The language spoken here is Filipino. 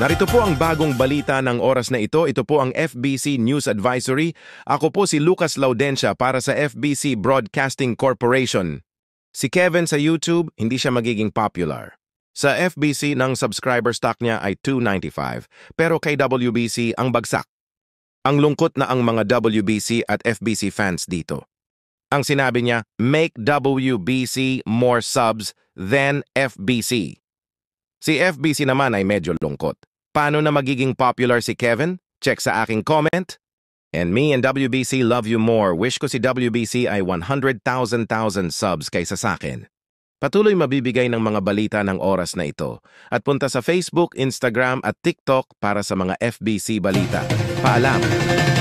Narito po ang bagong balita ng oras na ito. Ito po ang FBC News Advisory. Ako po si Lucas Laudencia para sa FBC Broadcasting Corporation. Si Kevin sa YouTube, hindi siya magiging popular. Sa FBC, ng subscriber stock niya ay 295, pero kay WBC ang bagsak. Ang lungkot na ang mga WBC at FBC fans dito. Ang sinabi niya, make WBC more subs than FBC. Si FBC naman ay medyo lungkot. Paano na magiging popular si Kevin? Check sa aking comment. And me and WBC love you more. Wish ko si WBC ay 100,000 subs kaysa sa akin. Patuloy mabibigay ng mga balita ng oras na ito. At punta sa Facebook, Instagram at TikTok para sa mga FBC balita. Paalam!